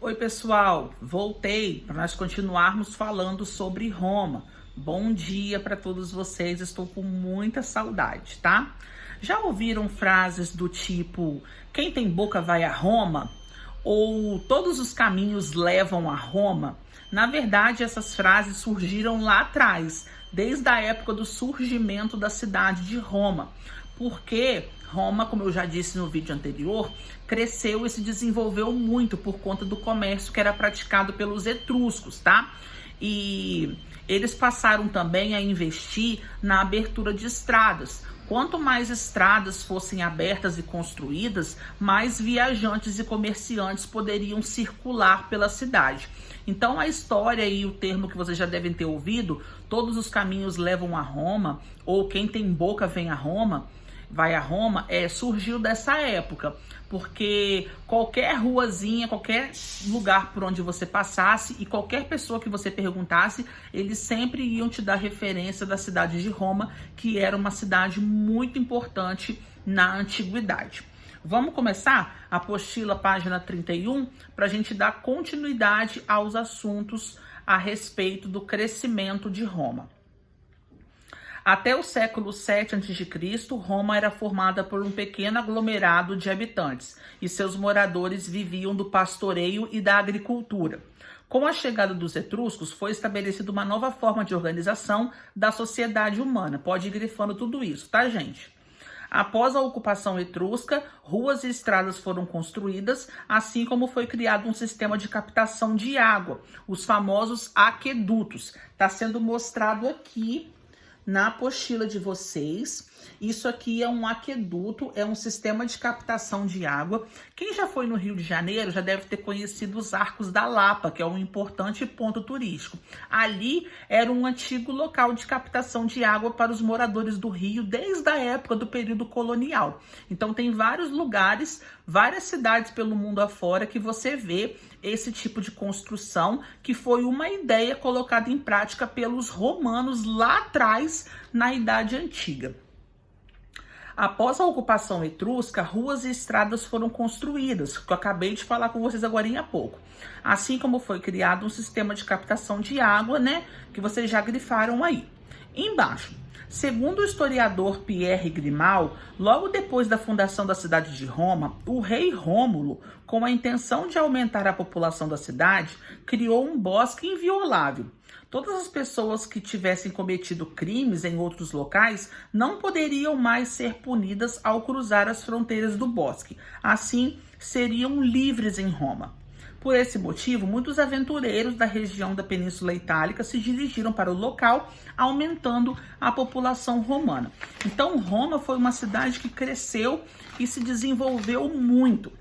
Oi, pessoal, voltei para nós continuarmos falando sobre Roma. Bom dia para todos vocês, estou com muita saudade, tá? Já ouviram frases do tipo: quem tem boca vai a Roma? Ou todos os caminhos levam a Roma? Na verdade, essas frases surgiram lá atrás, desde a época do surgimento da cidade de Roma, porque Roma, como eu já disse no vídeo anterior, cresceu e se desenvolveu muito por conta do comércio que era praticado pelos etruscos, tá? E eles passaram também a investir na abertura de estradas. Quanto mais estradas fossem abertas e construídas, mais viajantes e comerciantes poderiam circular pela cidade. Então a história e o termo que vocês já devem ter ouvido, todos os caminhos levam a Roma, ou quem tem boca vem a Roma, vai a Roma, surgiu dessa época, porque qualquer ruazinha, qualquer lugar por onde você passasse e qualquer pessoa que você perguntasse, eles sempre iam te dar referência da cidade de Roma, que era uma cidade muito importante na antiguidade. Vamos começar a apostila, página 31, para a gente dar continuidade aos assuntos a respeito do crescimento de Roma. Até o século 7 a.C., Roma era formada por um pequeno aglomerado de habitantes e seus moradores viviam do pastoreio e da agricultura. Com a chegada dos etruscos, foi estabelecida uma nova forma de organização da sociedade humana. Pode ir grifando tudo isso, tá, gente? Após a ocupação etrusca, ruas e estradas foram construídas, assim como foi criado um sistema de captação de água, os famosos aquedutos. Está sendo mostrado aqui na apostila de vocês. Isso aqui é um aqueduto, é um sistema de captação de água. Quem já foi no Rio de Janeiro já deve ter conhecido os Arcos da Lapa, que é um importante ponto turístico. Ali era um antigo local de captação de água para os moradores do Rio desde a época do período colonial. Então tem vários lugares, várias cidades pelo mundo afora que você vê esse tipo de construção, que foi uma ideia colocada em prática pelos romanos lá atrás, na Idade Antiga. Após a ocupação etrusca, ruas e estradas foram construídas, que eu acabei de falar com vocês agora há pouco. Assim como foi criado um sistema de captação de água, né, que vocês já grifaram aí. Embaixo, segundo o historiador Pierre Grimald, logo depois da fundação da cidade de Roma, o rei Rômulo, com a intenção de aumentar a população da cidade, criou um bosque inviolável. Todas as pessoas que tivessem cometido crimes em outros locais não poderiam mais ser punidas ao cruzar as fronteiras do bosque. Assim, seriam livres em Roma. Por esse motivo, muitos aventureiros da região da Península Itálica se dirigiram para o local, aumentando a população romana. Então, Roma foi uma cidade que cresceu e se desenvolveu muito.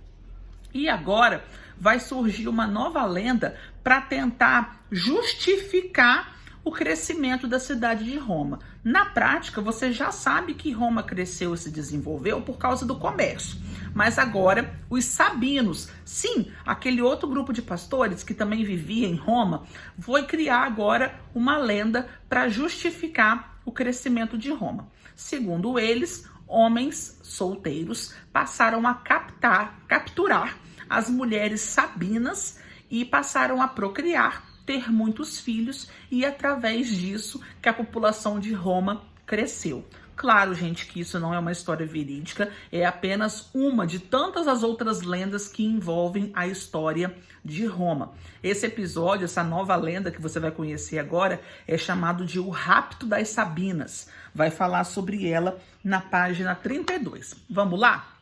E agora vai surgir uma nova lenda para tentar justificar o crescimento da cidade de Roma. Na prática, você já sabe que Roma cresceu e se desenvolveu por causa do comércio. Mas agora, os sabinos, sim, aquele outro grupo de pastores que também vivia em Roma, foi criar agora uma lenda para justificar o crescimento de Roma. Segundo eles, homens solteiros passaram a capturar as mulheres sabinas e passaram a procriar, ter muitos filhos, e através disso que a população de Roma cresceu. Claro, gente, que isso não é uma história verídica, é apenas uma de tantas as outras lendas que envolvem a história de Roma. Esse episódio, essa nova lenda que você vai conhecer agora, é chamado de O Rapto das Sabinas. Vai falar sobre ela na página 32. Vamos lá?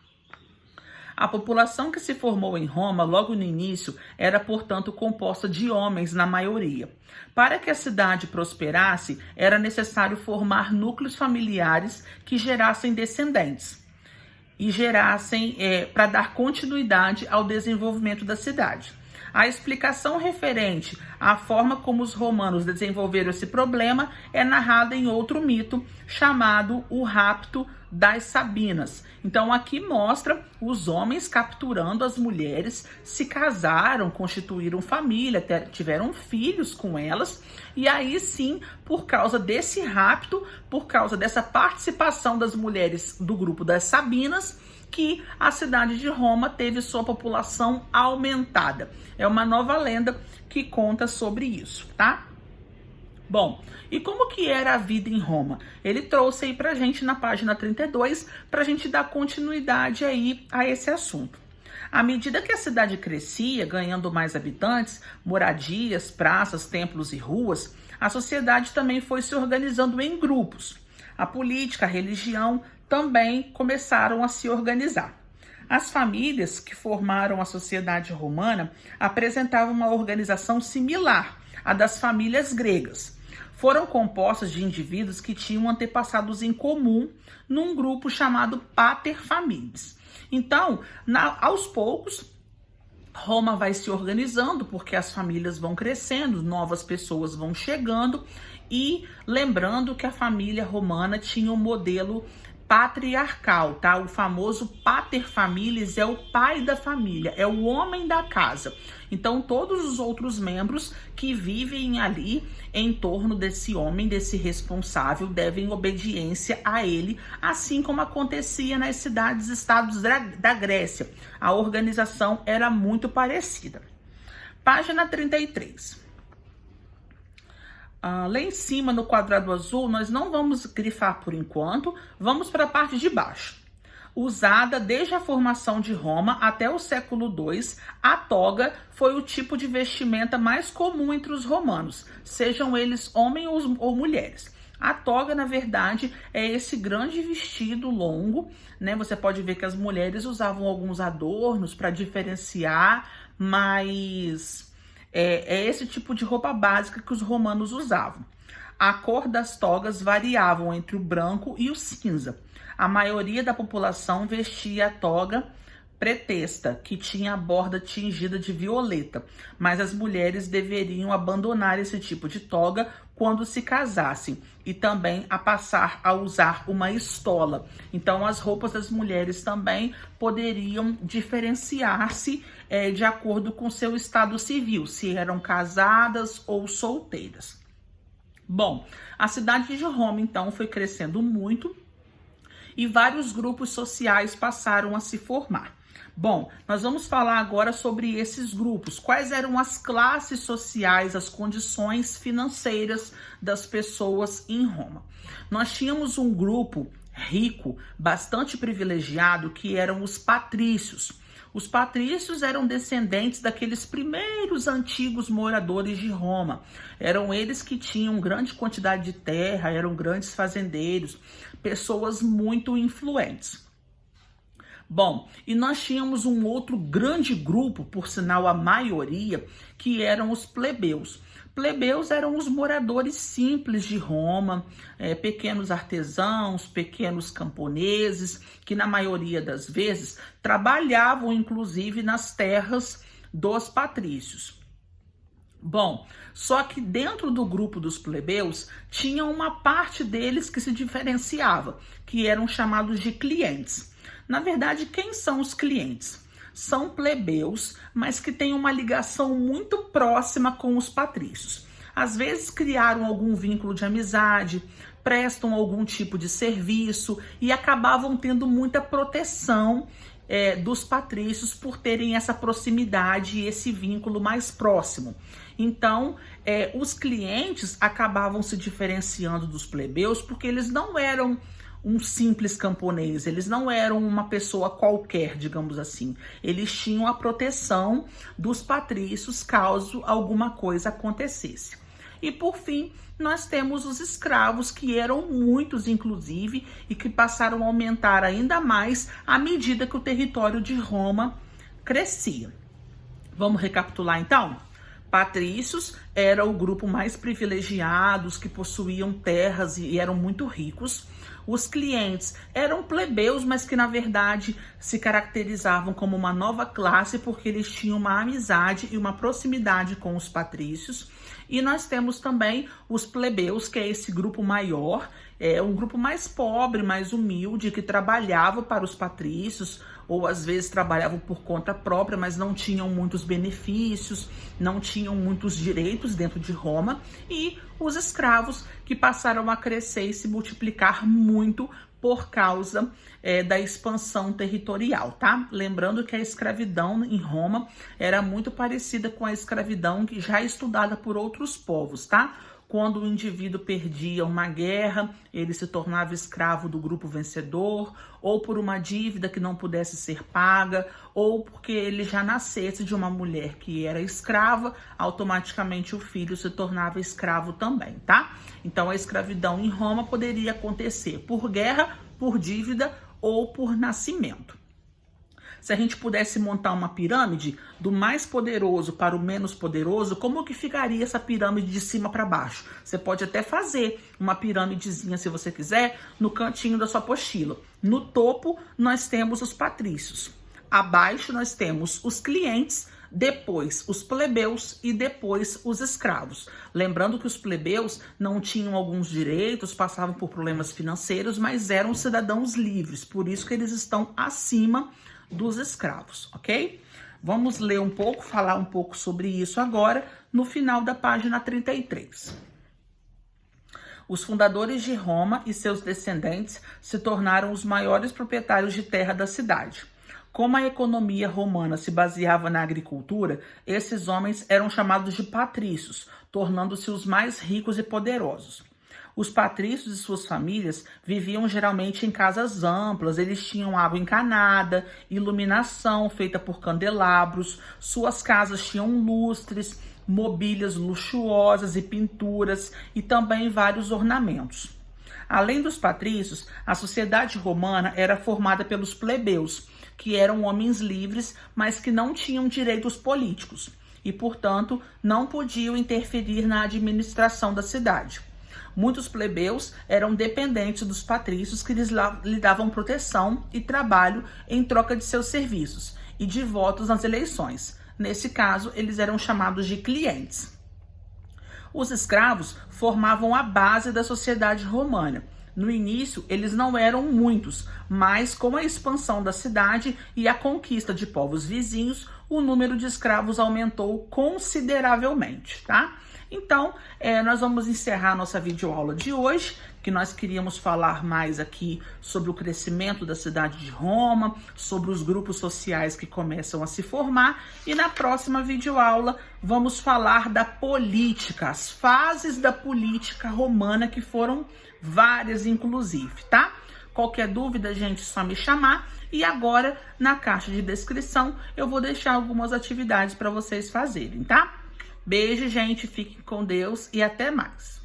A população que se formou em Roma logo no início era, portanto, composta de homens na maioria. Para que a cidade prosperasse, era necessário formar núcleos familiares que gerassem descendentes e gerassem para dar continuidade ao desenvolvimento da cidade. A explicação referente à forma como os romanos desenvolveram esse problema é narrada em outro mito chamado O Rapto das Sabinas. Então aqui mostra os homens capturando as mulheres, se casaram, constituíram família, tiveram filhos com elas, e aí sim, por causa desse rapto, por causa dessa participação das mulheres do grupo das Sabinas, que a cidade de Roma teve sua população aumentada. É uma nova lenda que conta sobre isso, tá? Bom, e como que era a vida em Roma? Ele trouxe aí pra gente na página 32, pra gente dar continuidade aí a esse assunto. À medida que a cidade crescia, ganhando mais habitantes, moradias, praças, templos e ruas, a sociedade também foi se organizando em grupos. A política, a religião também começaram a se organizar. As famílias que formaram a sociedade romana apresentavam uma organização similar à das famílias gregas. Foram compostas de indivíduos que tinham antepassados em comum num grupo chamado pater familias. Então, aos poucos, Roma vai se organizando porque as famílias vão crescendo, novas pessoas vão chegando e lembrando que a família romana tinha um modelo patriarcal, tá? O famoso pater familias é o pai da família, é o homem da casa. Então, todos os outros membros que vivem ali em torno desse homem, desse responsável, devem obediência a ele, assim como acontecia nas cidades-estados da Grécia. A organização era muito parecida. Página 33. Lá em cima, no quadrado azul, nós não vamos grifar por enquanto, vamos para a parte de baixo. Usada desde a formação de Roma até o século II, a toga foi o tipo de vestimenta mais comum entre os romanos, sejam eles homens ou mulheres. A toga, na verdade, é esse grande vestido longo, né? Você pode ver que as mulheres usavam alguns adornos para diferenciar, mas é esse tipo de roupa básica que os romanos usavam. A cor das togas variavam entre o branco e o cinza. A maioria da população vestia a toga pretexta, que tinha a borda tingida de violeta, mas as mulheres deveriam abandonar esse tipo de toga quando se casassem e também a passar a usar uma estola. Então as roupas das mulheres também poderiam diferenciar-se de acordo com seu estado civil, se eram casadas ou solteiras. Bom, a cidade de Roma então foi crescendo muito e vários grupos sociais passaram a se formar. Bom, nós vamos falar agora sobre esses grupos. Quais eram as classes sociais, as condições financeiras das pessoas em Roma? Nós tínhamos um grupo rico, bastante privilegiado, que eram os patrícios. Os patrícios eram descendentes daqueles primeiros antigos moradores de Roma. Eram eles que tinham grande quantidade de terra, eram grandes fazendeiros, pessoas muito influentes. Bom, e nós tínhamos um outro grande grupo, por sinal a maioria, que eram os plebeus. Plebeus eram os moradores simples de Roma, pequenos artesãos, pequenos camponeses, que na maioria das vezes trabalhavam inclusive nas terras dos patrícios. Bom, só que dentro do grupo dos plebeus tinha uma parte deles que se diferenciava, que eram chamados de clientes. Na verdade, quem são os clientes? São plebeus, mas que têm uma ligação muito próxima com os patrícios. Às vezes criaram algum vínculo de amizade, prestam algum tipo de serviço e acabavam tendo muita proteção dos patrícios por terem essa proximidade e esse vínculo mais próximo. Então, os clientes acabavam se diferenciando dos plebeus porque eles não eram um simples camponês, eles não eram uma pessoa qualquer, digamos assim. Eles tinham a proteção dos patrícios caso alguma coisa acontecesse. E por fim, nós temos os escravos, que eram muitos inclusive, e que passaram a aumentar ainda mais à medida que o território de Roma crescia. Vamos recapitular então? Patrícios era o grupo mais privilegiado, que possuíam terras e eram muito ricos. Os clientes eram plebeus, mas que na verdade se caracterizavam como uma nova classe porque eles tinham uma amizade e uma proximidade com os patrícios. E nós temos também os plebeus, que é esse grupo maior, um grupo mais pobre, mais humilde, que trabalhava para os patrícios, ou às vezes trabalhavam por conta própria, mas não tinham muitos benefícios, não tinham muitos direitos dentro de Roma, e os escravos, que passaram a crescer e se multiplicar muito por causa da expansão territorial, tá? Lembrando que a escravidão em Roma era muito parecida com a escravidão que já é estudada por outros povos, tá? Quando o indivíduo perdia uma guerra, ele se tornava escravo do grupo vencedor, ou por uma dívida que não pudesse ser paga, ou porque ele já nascesse de uma mulher que era escrava, automaticamente o filho se tornava escravo também, tá? Então a escravidão em Roma poderia acontecer por guerra, por dívida ou por nascimento. Se a gente pudesse montar uma pirâmide do mais poderoso para o menos poderoso, como que ficaria essa pirâmide de cima para baixo? Você pode até fazer uma pirâmidezinha, se você quiser, no cantinho da sua apostila. No topo, nós temos os patrícios. Abaixo, nós temos os clientes, depois os plebeus e depois os escravos. Lembrando que os plebeus não tinham alguns direitos, passavam por problemas financeiros, mas eram cidadãos livres, por isso que eles estão acima dos escravos, ok? Vamos ler um pouco, falar um pouco sobre isso agora, no final da página 33. Os fundadores de Roma e seus descendentes se tornaram os maiores proprietários de terra da cidade. Como a economia romana se baseava na agricultura, esses homens eram chamados de patrícios, tornando-se os mais ricos e poderosos. Os patrícios e suas famílias viviam geralmente em casas amplas, eles tinham água encanada, iluminação feita por candelabros, suas casas tinham lustres, mobílias luxuosas e pinturas e também vários ornamentos. Além dos patrícios, a sociedade romana era formada pelos plebeus, que eram homens livres, mas que não tinham direitos políticos e, portanto, não podiam interferir na administração da cidade. Muitos plebeus eram dependentes dos patrícios que lhe davam proteção e trabalho em troca de seus serviços e de votos nas eleições. Nesse caso, eles eram chamados de clientes. Os escravos formavam a base da sociedade romana. No início, eles não eram muitos, mas com a expansão da cidade e a conquista de povos vizinhos, o número de escravos aumentou consideravelmente, tá? Então, nós vamos encerrar nossa videoaula de hoje, que nós queríamos falar mais aqui sobre o crescimento da cidade de Roma, sobre os grupos sociais que começam a se formar, e na próxima videoaula vamos falar da política, as fases da política romana, que foram várias inclusive, tá? Qualquer dúvida, gente, é só me chamar. E agora, na caixa de descrição, eu vou deixar algumas atividades para vocês fazerem, tá? Beijo, gente, fiquem com Deus e até mais.